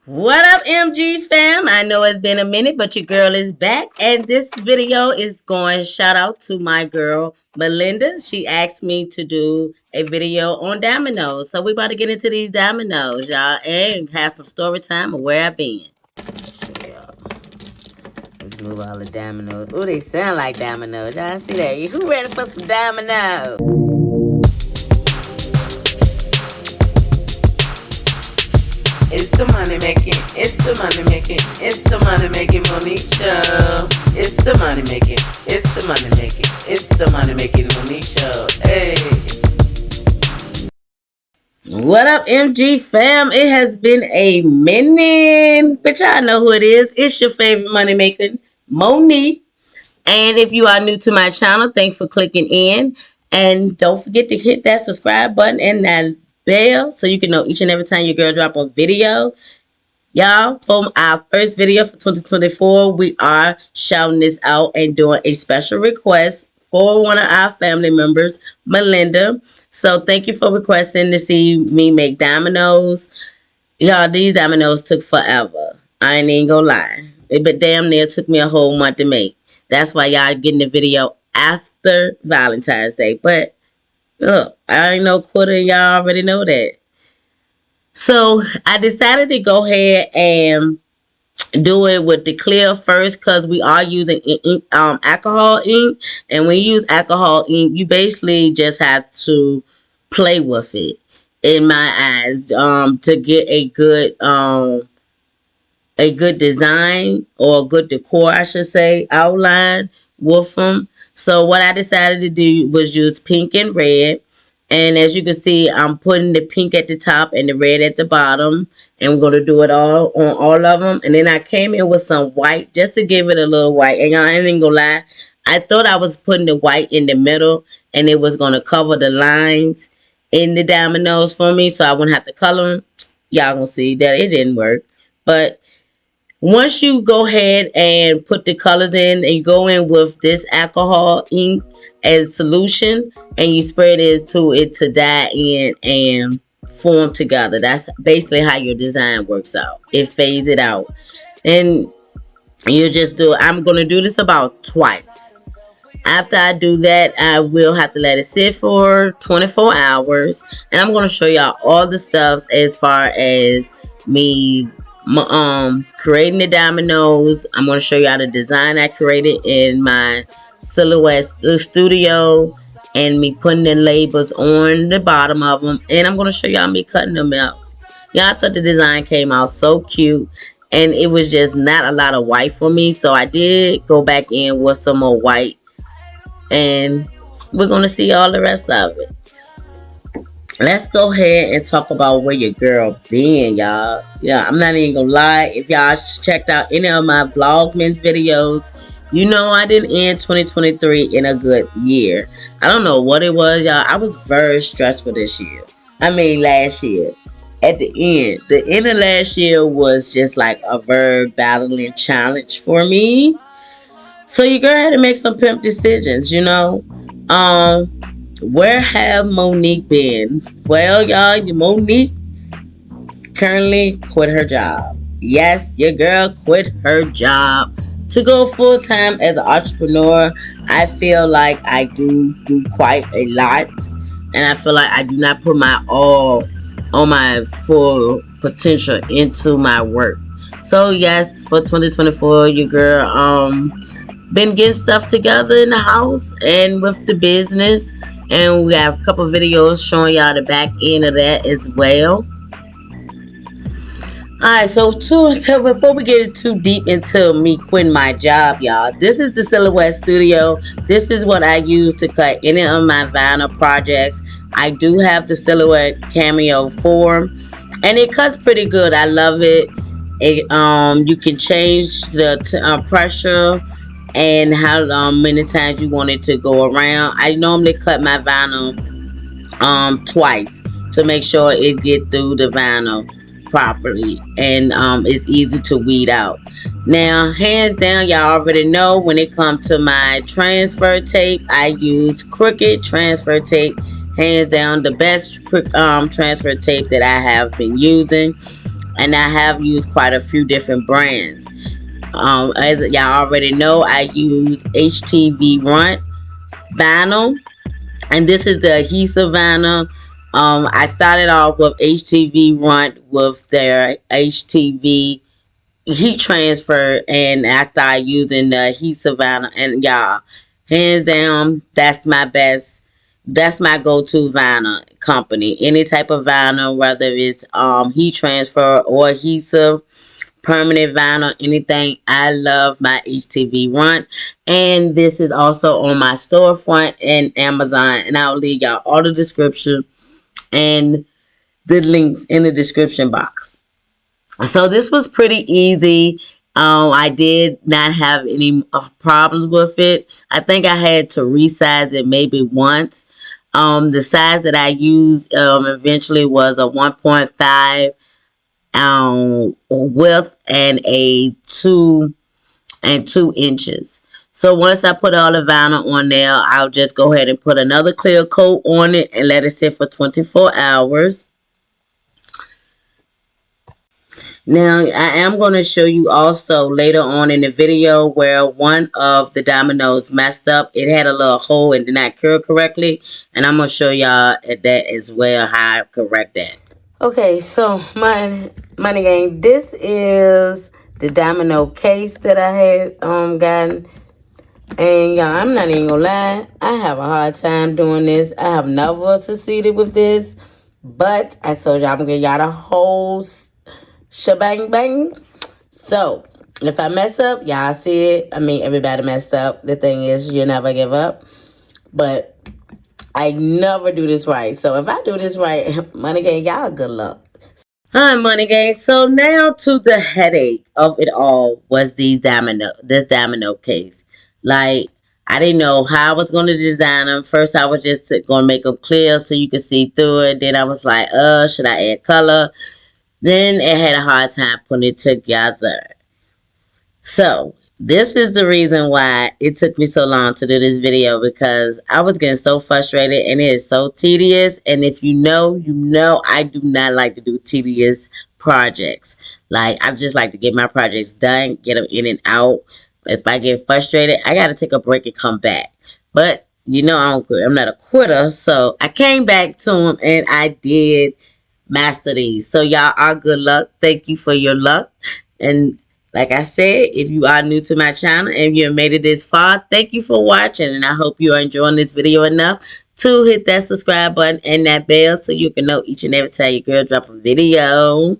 What up, MG fam? I know it's been a minute, but your girl is back. And this video is going shout out to my girl, Melinda. She asked me to do a video on dominoes. So we about to get into these dominoes, y'all, and have some story time of where I've been. Show y'all. Let's move all the dominoes. Oh, they sound like dominoes. Y'all see that? Who ready for some dominoes? It's the money making, it's the money making, it's the money making Monique show. It's the money making, it's the money making, it's the money making Monique show. Hey. What up, MG fam? It has been a minute, but y'all know who it is. It's your favorite money making Monique. And if you are new to my channel, thanks for clicking in. And don't forget to hit that subscribe button and that bell so you can know each and every time your girl drop a video. Y'all, for our first video for 2024, we are shouting this out and doing a special request for one of our family members, Melinda. So thank you for requesting to see me make dominoes. Y'all, these dominoes took forever. I ain't even gonna lie. But damn near took me a whole month to make. That's why y'all getting the video after Valentine's Day. But look, I ain't no quitter. Y'all already know that. So I decided to go ahead and do it with the clear first because we are using alcohol ink. And when you use alcohol ink, you basically just have to play with it, in my eyes, to get a good design or a good decor, I should say, outline with them. So what I decided to do was use pink and red. And as you can see, I'm putting the pink at the top and the red at the bottom. And we're going to do it all on all of them. And then I came in with some white just to give it a little white. And I ain't going to lie, I thought I was putting the white in the middle and it was going to cover the lines in the dominoes for me so I wouldn't have to color them. Y'all going to see that it didn't work. But once you go ahead and put the colors in and you go in with this alcohol ink as solution and you spread it to dye in and form together. That's basically how your design works out. It fades it out. And you just do, I'm going to do this about twice. After I do that, I will have to let it sit for 24 hours. And I'm going to show y'all all the stuff as far as me creating the dominoes. I'm going to show y'all the design I created in my silhouette studio and me putting the labels on the bottom of them. And I'm going to show y'all me cutting them out. Yeah, I thought the design came out so cute. And it was just not a lot of white for me. So I did go back in with some more white. And we're going to see all the rest of it. Let's go ahead and talk about where your girl been, y'all. Yeah, I'm not even gonna lie. If y'all checked out any of my Vlogmas videos, you know I didn't end 2023 in a good year. I don't know what it was, y'all. I was very stressful this year. I mean, last year. At the end of last year was just like a very battling challenge for me. So your girl had to make some pimp decisions, you know. Where have Monique been? Well, y'all, Monique currently quit her job. Yes, your girl quit her job to go full-time as an entrepreneur. I feel like I do quite a lot. And I feel like I do not put my all on my full potential into my work. So yes, for 2024, your girl been getting stuff together in the house and with the business. And we have a couple videos showing y'all the back end of that as well. Alright, so before we get too deep into me quitting my job, y'all, this is the Silhouette Studio. This is what I use to cut any of my vinyl projects. I do have the Silhouette Cameo 4, and it cuts pretty good. I love it. You can change the pressure and how many times you want it to go around. I normally cut my vinyl twice to make sure it get through the vinyl properly, and it's easy to weed out. Now, hands down, y'all already know when it comes to my transfer tape, I use Crooked transfer tape. Hands down, the best transfer tape that I have been using. and I have used quite a few different brands. As y'all already know, I use HTV Runt vinyl, and this is the adhesive vinyl. I started off with HTV Runt with their HTV heat transfer, and I started using the adhesive vinyl, and y'all, hands down, that's my go-to vinyl company. Any type of vinyl, whether it's heat transfer or adhesive, permanent vinyl, anything, I love my HTV Runt. And this is also on my storefront and Amazon, and I'll leave y'all all the description and the links in the description box. So this was pretty easy. I did not have any problems with it. I think I had to resize it maybe once. The size that I used eventually was a 1.5 width and a 2 inches. So once I put all the vinyl on there, I'll just go ahead and put another clear coat on it and let it sit for 24 hours. Now, I am going to show you also later on in the video where one of the dominoes messed up. It had a little hole and did not cure correctly. And I'm going to show y'all that as well, how I correct that. Okay, so money gang, this is the domino case that I had gotten. And y'all, I'm not even gonna lie, I have a hard time doing this. I have never succeeded with this. But I told y'all I'm gonna give y'all the whole shebang bang. So if I mess up, y'all see it. I mean, everybody messed up. The thing is, you never give up. But I never do this right. So if I do this right, money gang, y'all good luck. Hi, money gang. So now to the headache of it all was this domino case. Like, I didn't know how I was going to design them. First, I was just going to make them clear so you could see through it. Then I was like, should I add color? Then it had a hard time putting it together. So this is the reason why it took me so long to do this video, because I was getting so frustrated and it is so tedious. And if you know, you know, I do not like to do tedious projects. Like, I just like to get my projects done, get them in and out. If I get frustrated, I got to take a break and come back. But you know, I'm not a quitter. So I came back to them and I did master these. So y'all are good luck. Thank you for your luck. And like I said, if you are new to my channel and you have made it this far, thank you for watching. And I hope you are enjoying this video enough to hit that subscribe button and that bell so you can know each and every time your girl drop a video.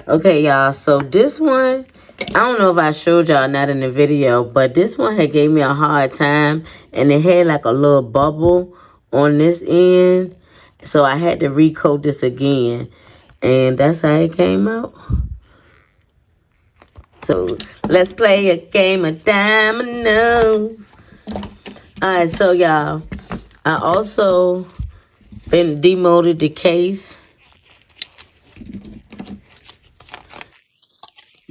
Okay, y'all, so this one, I don't know if I showed y'all not in the video, but this one had gave me a hard time, and it had like a little bubble on this end, so I had to recoat this again, and that's how it came out. So let's play a game of dominoes. Alright, so y'all, I also been demolded the case.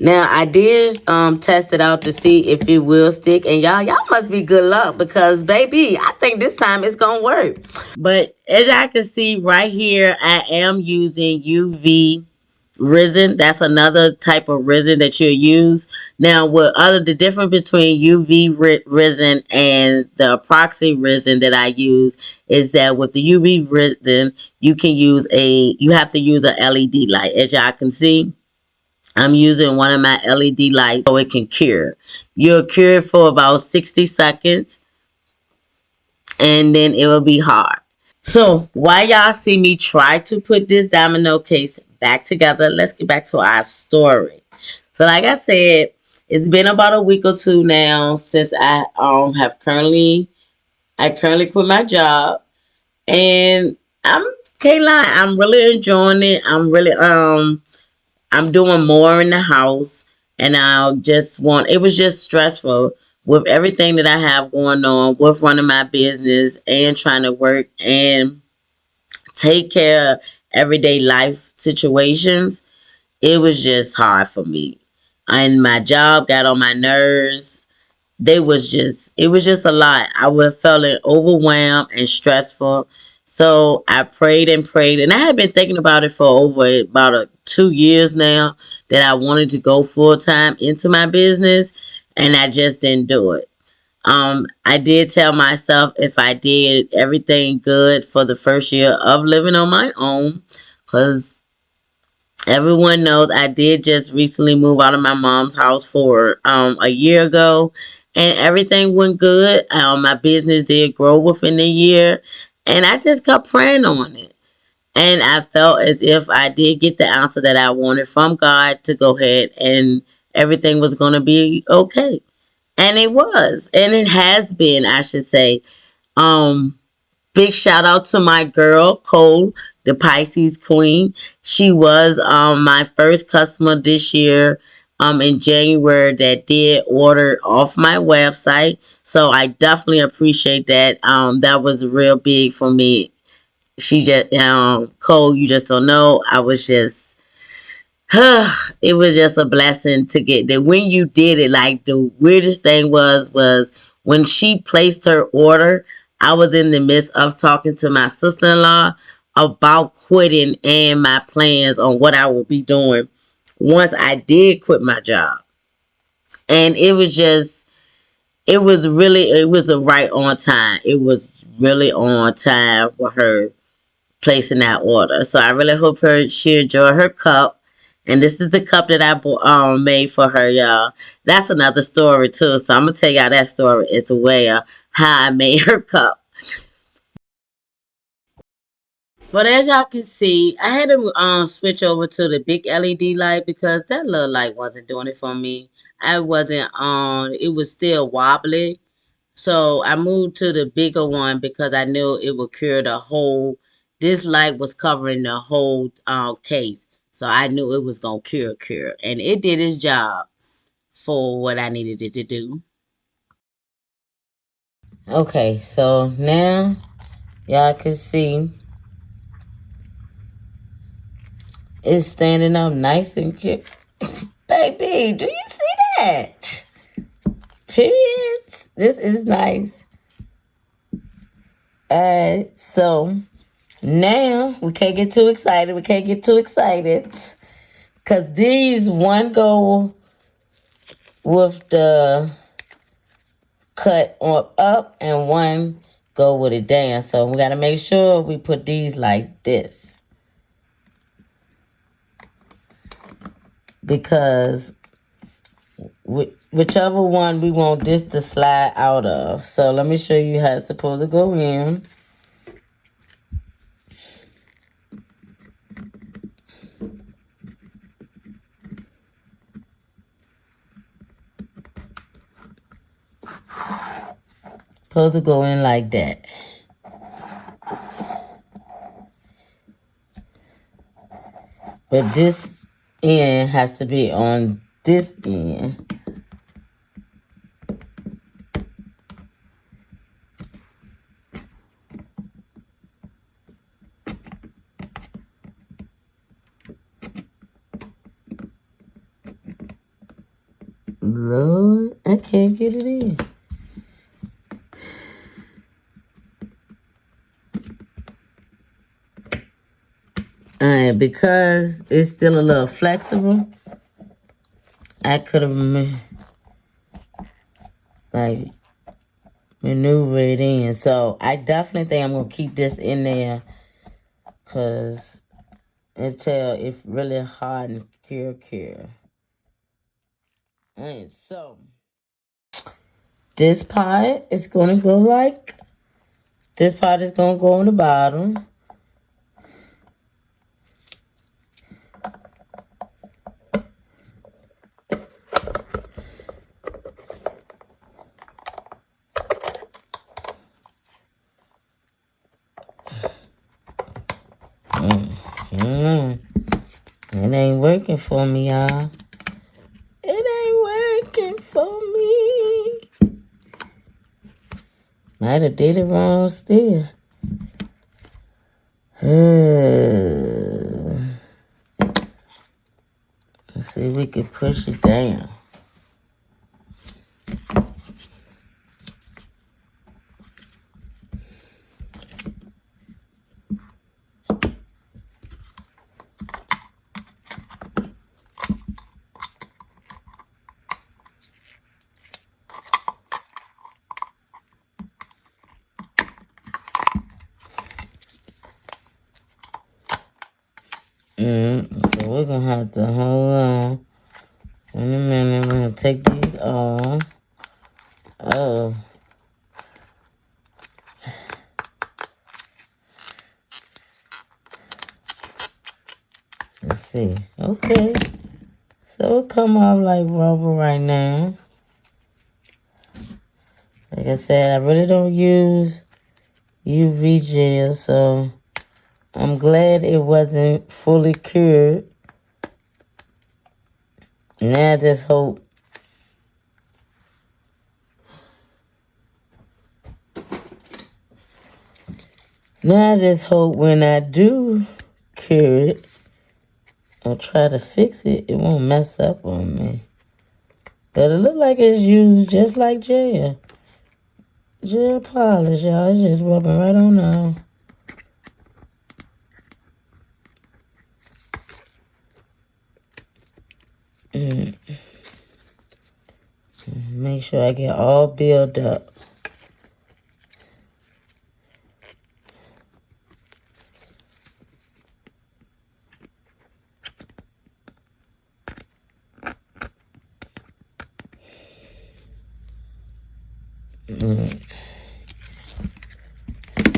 Now, I did test it out to see if it will stick. And y'all must be good luck, because, baby, I think this time it's going to work. But as y'all can see right here, I am using UV resin. That's another type of resin that you'll use. Now, the difference between UV resin and the epoxy resin that I use is that with the UV resin, you have to use a LED light. As y'all can see, I'm using one of my LED lights so it can cure. You'll cure it for about 60 seconds, and then it will be hard. So while y'all see me try to put this domino case back together, let's get back to our story. So like I said, it's been about a week or two now since I have currently I currently quit my job, and I'm can't lie, I'm really enjoying it. I'm doing more in the house, and I just want. It was just stressful with everything that I have going on with running my business and trying to work and take care of everyday life situations. It was just hard for me, and my job got on my nerves. It was just a lot. I was feeling overwhelmed and stressful. So I prayed and prayed, and I had been thinking about it for over about 2 years now, that I wanted to go full time into my business, and I just didn't do it. I did tell myself if I did everything good for the first year of living on my own, because everyone knows I did just recently move out of my mom's house for a year ago, and everything went good. My business did grow within a year, and I just kept praying on it. And I felt as if I did get the answer that I wanted from God to go ahead and everything was going to be okay. And it was, and it has been, I should say. Um, Big shout out to my girl Cole, the Pisces Queen. She was my first customer this year in January that did order off my website. So I definitely appreciate that. That was real big for me. She just Cole, you just don't know. I was just it was just a blessing to get there. When you did it, like the weirdest thing was when she placed her order, I was in the midst of talking to my sister-in-law about quitting and my plans on what I would be doing once I did quit my job. And it was a right on time. It was really on time for her placing that order. So I really hope she enjoy her cup. And this is the cup that I made for her, y'all. That's another story too. So I'm gonna tell y'all that story as well, how I made her cup. But as y'all can see, I had to switch over to the big LED light because that little light wasn't doing it for me. I wasn't on. It was still wobbly. So I moved to the bigger one because I knew it would cure the whole. This light was covering the whole case, so I knew it was gonna cure, and it did its job for what I needed it to do. Okay, so now y'all can see it's standing up nice and cute. Baby, do you see that? Period. This is nice. So now we can't get too excited. We can't get too excited. Cause these one go with the cut on up and one go with it down. So we gotta make sure we put these like this. Because whichever one we want this to slide out of. So let me show you how it's supposed to go in. Supposed to go in like that. But this end has to be on this end. Lord, I can't get it in. And because it's still a little flexible, I could have like maneuver it in. So I definitely think I'm gonna keep this in there because until it's really hard and cure. And so this part is gonna go like this part is gonna go on the bottom. It ain't working for me, y'all. It ain't working for me. Might have did it wrong still. Let's see if we can push it down. So we're gonna have to hold on. In a minute, we're gonna take these off. Oh. Let's see. Okay. So it come off like rubber right now. Like I said, I really don't use UV gel, so I'm glad it wasn't fully cured. Now I just hope when I do cure it or try to fix it, it won't mess up on me. But it look like it's used just like gel. Gel polish, y'all. It's just rubbing right on now. Make sure I get all built up.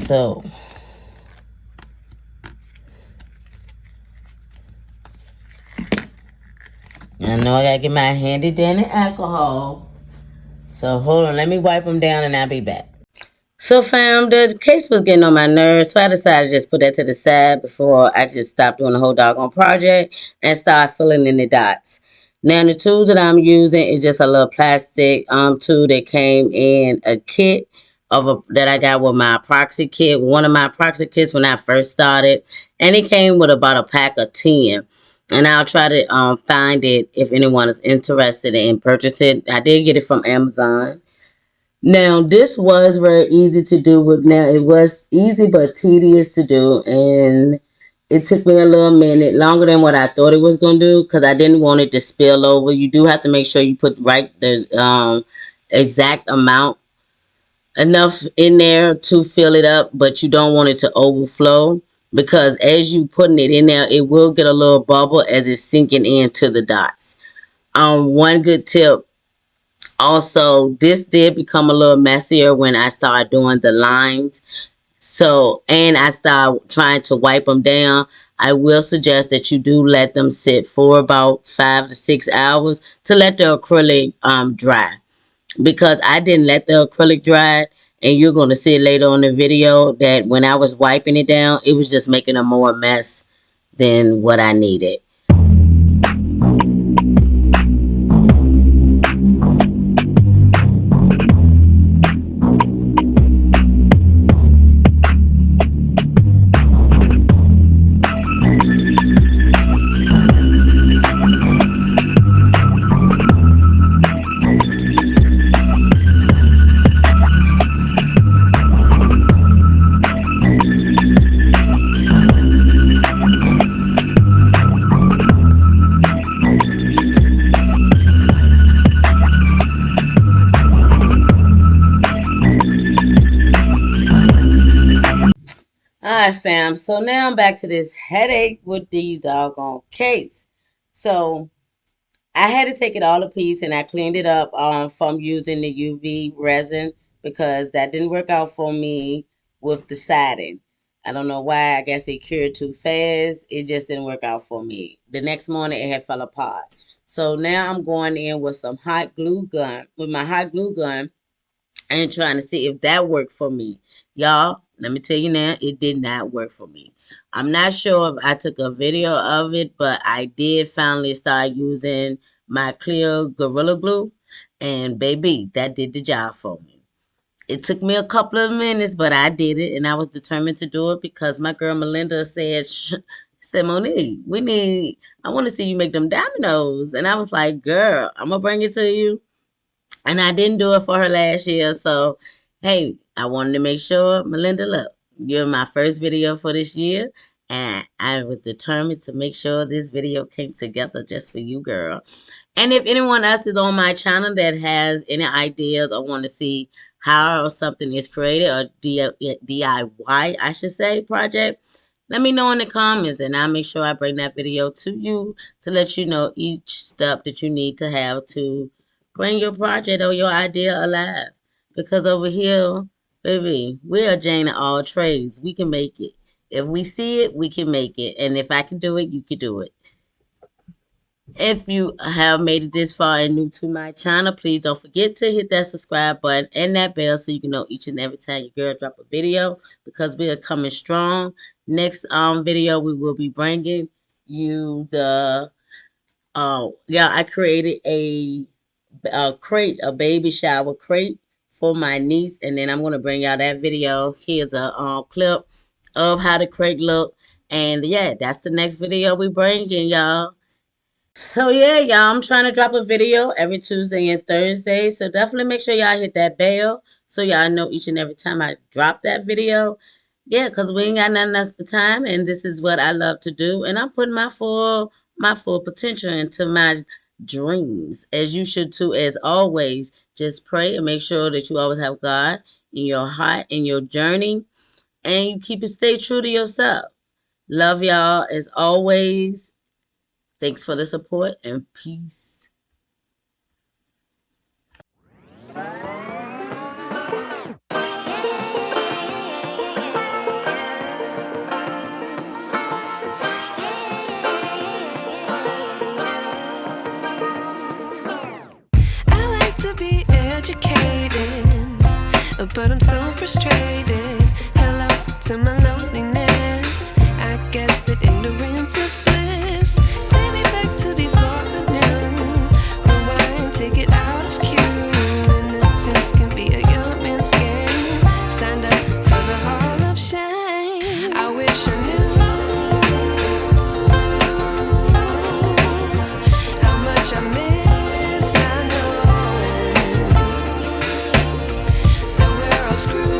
So, I know I gotta get my handy dandy alcohol. So hold on, let me wipe them down and I'll be back. So fam, the case was getting on my nerves, so I decided to just put that to the side before I just stopped doing the whole doggone project and start filling in the dots. Now the tool that I'm using is just a little plastic tool that came in a kit that I got with my epoxy kit, one of my epoxy kits when I first started, and it came with about a pack of 10. And I'll try to find it if anyone is interested in purchasing it. I did get it from Amazon. Now, this was very easy to do. Now, it was easy but tedious to do, and it took me a little minute, longer than what I thought it was going to do, because I didn't want it to spill over. You do have to make sure you put the exact amount, enough in there to fill it up, but you don't want it to overflow, because as you putting it in there, it will get a little bubble as it's sinking into the dots. One good tip. Also, this did become a little messier when I started doing the lines. So, and I started trying to wipe them down. I will suggest that you do let them sit for about 5 to 6 hours to let the acrylic dry. Because I didn't let the acrylic dry, and you're going to see later on the video that when I was wiping it down, it was just making a more mess than what I needed. Alright, fam. So now I'm back to this headache with these doggone cakes. So I had to take it all to piece and I cleaned it up from using the UV resin because that didn't work out for me with the siding. I don't know why. I guess it cured too fast. It just didn't work out for me. The next morning it had fell apart. So now I'm going in with some hot glue gun, with my hot glue gun, and trying to see if that worked for me. Y'all, let me tell you now, it did not work for me. I'm not sure if I took a video of it, but I did finally start using my clear Gorilla Glue. And baby, that did the job for me. It took me a couple of minutes, but I did it, and I was determined to do it because my girl Melinda said, Monique, I want to see you make them dominoes. And I was like, girl, I'm going to bring it to you. And I didn't do it for her last year. So, hey, I wanted to make sure, Melinda, look, you're my first video for this year. And I was determined to make sure this video came together just for you, girl. And if anyone else is on my channel that has any ideas or want to see how something is created or DIY, I should say, project, let me know in the comments and I'll make sure I bring that video to you to let you know each step that you need to have to bring your project or your idea alive. Because over here, baby, we are Jane of all trades. We can make it. If we see it, we can make it. And if I can do it, you can do it. If you have made it this far and new to my channel, please don't forget to hit that subscribe button and that bell so you can know each and every time your girl drop a video, because we are coming strong. Next video we will be bringing you the I created a crate, a baby shower crate for my niece, and then I'm going to bring y'all that video. Here's a clip of how the crate look, and yeah, that's the next video we bringing y'all. So yeah, y'all, I'm trying to drop a video every Tuesday and Thursday. So definitely make sure y'all hit that bell so y'all know each and every time I drop that video. Yeah, because we ain't got nothing else but time, and this is what I love to do. And I'm putting my full potential into my dreams, as you should too. As always, just pray and make sure that you always have God in your heart, in your journey, and you stay true to yourself. Love y'all as always. Thanks for the support and peace. I like to be educated, but I'm so frustrated. Hello to my loneliness. I guess that ignorance is bliss. Take me back to before the new. Rewind, take it out of cue. Innocence can be a young man's game. Signed up for the hall of shame. I wish I knew how much I miss not knowing that we're all screwed.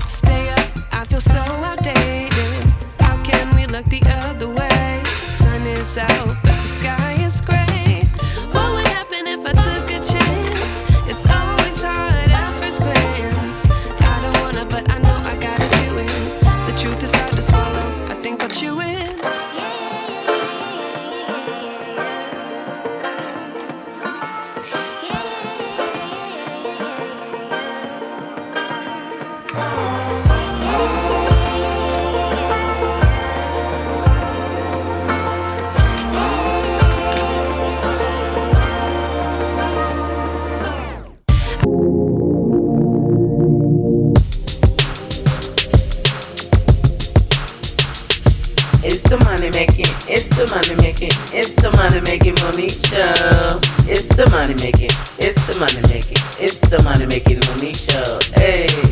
Stay up, I feel so outdated. How can we look the other way? Sun is out, but the sky is gray. What would happen if I took a chance? It's always hard at first glance. I don't wanna, but I know I gotta do it. The truth is hard to swallow, I think I'll chew it. It's the money making, it's the money making, it's the money making Monique show. It's the money making, it's the money making, it's the money making Monique show. Hey.